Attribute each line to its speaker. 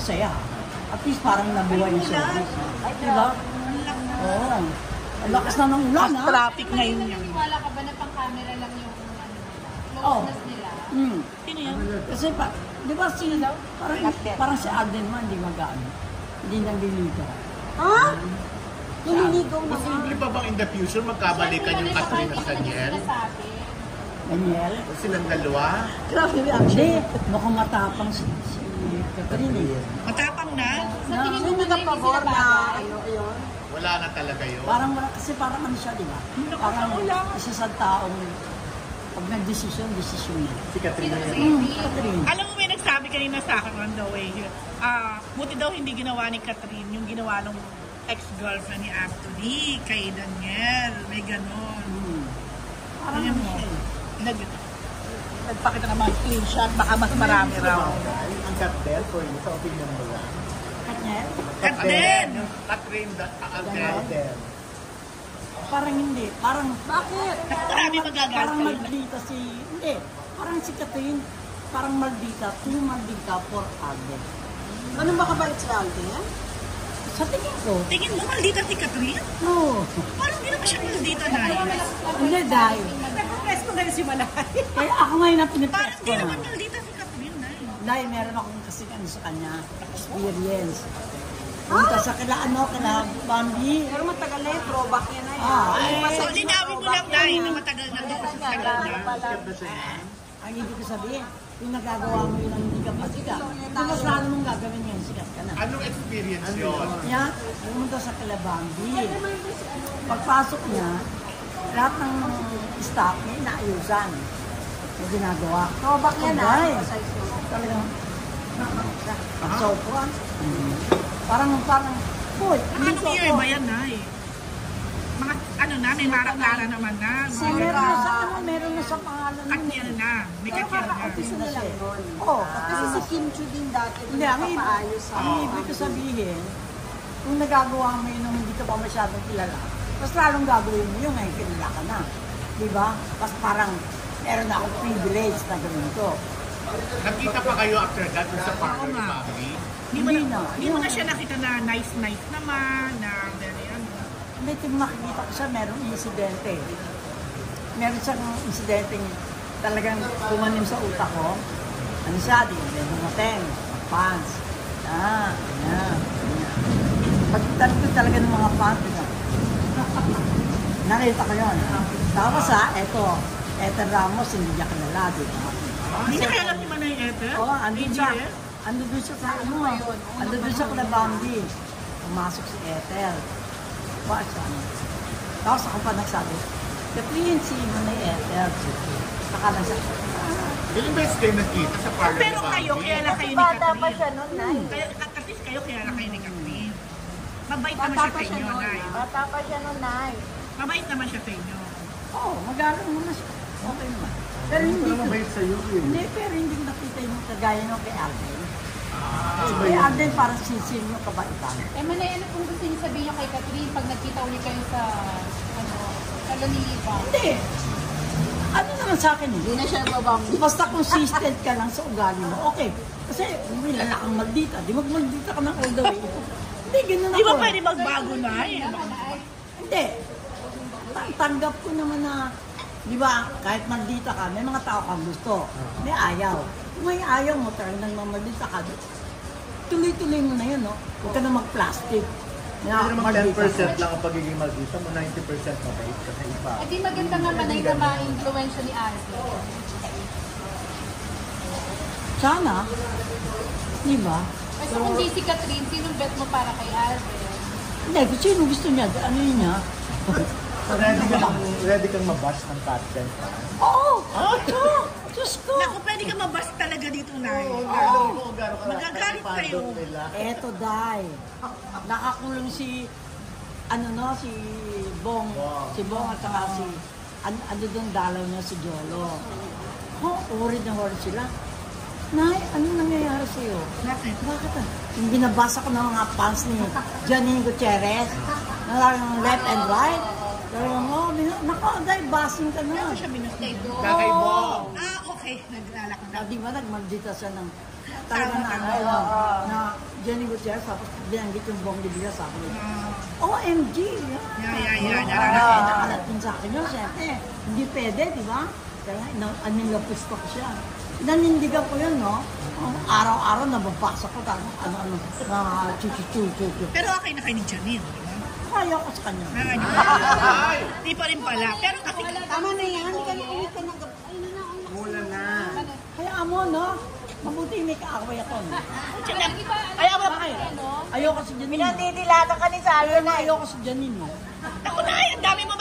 Speaker 1: masaya. At least parang nabuhay yung service. Diba? Oo. Ang lakas na ng ulan, ha?
Speaker 2: Traffic ngayon yan.
Speaker 3: Wala ka ba na pang-camera lang yung closeness nila?
Speaker 2: Sino yan?
Speaker 1: Kasi di ba parang si Alden man, hindi magaan. Hindi nang liligaw.
Speaker 4: Ha? Nililigaw na.
Speaker 5: Posible pa bang in the future magkabalikan yung Catherine at Daniel?
Speaker 1: Daniel?
Speaker 5: O silang dalawa?
Speaker 4: Grabe
Speaker 1: Hindi. Mukhang matapang si Catherine.
Speaker 2: Matapang na?
Speaker 3: Sa tingin mo
Speaker 4: Hindi
Speaker 3: ba
Speaker 4: ka pabor na yun?
Speaker 5: Wala na talaga yun.
Speaker 1: Parang wala, kasi parang ano siya, di ba? Parang isa sa taong pag nag-desisyon niya.
Speaker 5: Si Catherine.
Speaker 1: Catherine.
Speaker 2: Alam mo, may nagsabi kanina sa akin on the way here. Buti daw hindi ginawa ni Catherine yung ginawa ng ex-girlfriend ni Anthony kay Daniel. May ganon.
Speaker 1: Parang
Speaker 2: Ayan
Speaker 1: ano
Speaker 2: mo.
Speaker 1: siya.
Speaker 2: Nagpakita naman screenshot, baka mas marami raw.
Speaker 5: Ang Catherine for you, sa opinion mo lang.
Speaker 1: Catherine?
Speaker 2: Catherine!
Speaker 5: Catherine,
Speaker 1: Ganon? Parang hindi. Parang, bakit?
Speaker 2: Marami magagalit
Speaker 1: Parang
Speaker 2: sa'yo.
Speaker 1: maldita si, hindi. Parang si Catherine, parang maldita, too maldita for Alden.
Speaker 4: Ano ba kabait si Alden?
Speaker 1: Sa tingin ko,
Speaker 2: Tingin mo, maldita si Catherine?
Speaker 1: no.
Speaker 2: Parang hindi naman siya maldita na
Speaker 1: Hindi dahil.
Speaker 2: Nag-request ko ngayon si Malay.
Speaker 1: Kaya ako ngayon ang
Speaker 2: Parang
Speaker 1: pinipress ko
Speaker 2: hindi
Speaker 1: na.
Speaker 2: naman maldita si Catherine na
Speaker 1: Dahil meron akong kasi ano sa kanya, experience. Punta sa kila Bambi.
Speaker 4: Pero matagal na yung throwback niya na yun.
Speaker 2: So, linawin mo lang dahil na matagal na doon sa tagal na.
Speaker 1: Ang ibig ko sabihin, yung nagagawa mo yun ang hindi ka pasikat. Kung mas lalo mong gagawin yun, sikat ka na.
Speaker 5: Anong experience yun?
Speaker 1: Kaya, pumunta sa Kalabambi. Pagpasok niya, lahat ng staff niya inaayusan. Yung ginagawa.
Speaker 4: Throwback niya na.
Speaker 1: Talagang, pagsopuan. Parang, boy,
Speaker 2: Anong year ba yan, Nay? Mga, ano na, may maraklara naman na.
Speaker 1: Meron na sa pangalan nun.
Speaker 2: Katyal na. May katyal na.
Speaker 4: Umpisa na lang yun.
Speaker 1: Oo.
Speaker 4: Kasi si Kim Chu din dati
Speaker 1: Hindi, ang
Speaker 4: papaayos sa
Speaker 1: ibig ko sabihin, kung nagagawa mo yun nung hindi ka pa masyadong kilala, mas lalong gagawin mo yun ngayon kilala ka na. Diba? Mas parang meron na akong privilege na gawin ko.
Speaker 5: Nakita pa kayo after that sa partner ni Bobby?
Speaker 2: Hindi mo na siya nakita na nice naman, na very ano.
Speaker 1: Hindi, kung makikita ko siya, merong insidente. Meron siyang insidente talagang kumanim sa utak ko. Ano siya, di ba? Dumating, fans. Yan. Pagkitan ko talaga ng mga fans, nakita ko yun. Tapos Ether Ramos, hindi niya kilala, di ba?
Speaker 2: Hindi na kaya alam ni Manay Ethel?
Speaker 1: Oo, andun siya. Andun doon siya sa andun doon siya kala Bambi. Pumasok si Ethel. Tapos ako pa nagsabi, Catherine, si Manay Ethel. Saka lang siya.
Speaker 5: Ilang beses kayo nakita sa partner
Speaker 2: Pero
Speaker 5: ni Bobby?
Speaker 2: kayo, kilala kayo ni
Speaker 4: Bata pa
Speaker 2: Catherine.
Speaker 4: siya nun, Nay.
Speaker 2: At least kayo, kilala kayo ni Catherine. Mabait naman siya sa inyo, Nay.
Speaker 4: Bata pa siya nun, Nay.
Speaker 2: Mabait naman siya sa inyo.
Speaker 1: Oo, magalang naman siya. Okay naman. Pero hindi ko. Hindi, pero hindi ko nakita yung kagaya nung kay Alden. Kay Alden parang sisil yung kabaitan.
Speaker 3: Manay, ano kung gusto niyo sabihin niyo kay Catherine pag nagkita ulit kayo sa, sa Laniba?
Speaker 1: Hindi. Ano naman sa akin eh?
Speaker 4: Hindi na siya babambi.
Speaker 1: Basta consistent ka lang sa ugali mo. Okay. Kasi may lalakang maldita. Di magmaldita ka ng all the way. Hindi, ganun ako.
Speaker 2: Di ba pwede magbago, Nay?
Speaker 1: Hindi. Tanggap ko naman na, di ba, kahit maldita ka, may mga tao kang gusto. May ayaw. Kung may ayaw mo, talagang mamaldita ka, tuloy-tuloy mo na yun, no? Huwag ka na mag-plastic.
Speaker 6: Hindi naman 10% lang ang pagiging maldita mo, 90% mabait ka sa iba.
Speaker 3: At di maganda nga Manay na ma-influensya ni Ate.
Speaker 1: Sana. Di ba?
Speaker 3: Kasi kung di si Catherine, sinong bet mo para kay Ate?
Speaker 1: Hindi, kung sino gusto niya, ano yun niya?
Speaker 6: Ready kang mabash ng content ka.
Speaker 1: Oo! Diyos ko!
Speaker 2: Naku, pwede ka mabas talaga dito, Nay. Magagalit kayo.
Speaker 1: Eto, Day. Nakakulong si si Bong. Si Bong at saka si, ano doon dalaw niya, si Jolo. Urid na urid sila. Nay, ano nangyayari sa'yo?
Speaker 2: Bakit?
Speaker 1: Bakit yung binabasa ko ng mga fans ni Janine Gutierrez, na left and right, naku, Day, basing ka na.
Speaker 2: Ano siya binasay?
Speaker 5: Kakaibong.
Speaker 2: Okay. Naglalakad na.
Speaker 1: Di ba nagmaldita siya ng talaga na Jenny Gutierrez, tapos binanggit yung Bong Revilla, sabi niya, OMG!
Speaker 2: Yeah.
Speaker 1: Nakalat din sa akin yun, syempre. Hindi pwede, di ba? Kaya nanilapis ko siya. Nanindigan ko yun, no? Araw-araw nababasa ko tapos ano-ano, na chuchu.
Speaker 2: Pero okay na kayo ni Janine, di ba?
Speaker 1: Kaya ko sa kanya.
Speaker 2: Di pa rin pala. Pero kasi,
Speaker 4: Tama na yan, hindi ka na ulit ka nag...
Speaker 6: Mula na.
Speaker 1: Kaya mo, no? Mabuti may kaaway ako, no?
Speaker 2: ayaw mo,
Speaker 1: Ayoko si Janine.
Speaker 4: Pinandidilata ka ni Sally na.
Speaker 1: Ayoko si Janine, no?
Speaker 2: ako na, ang dami mo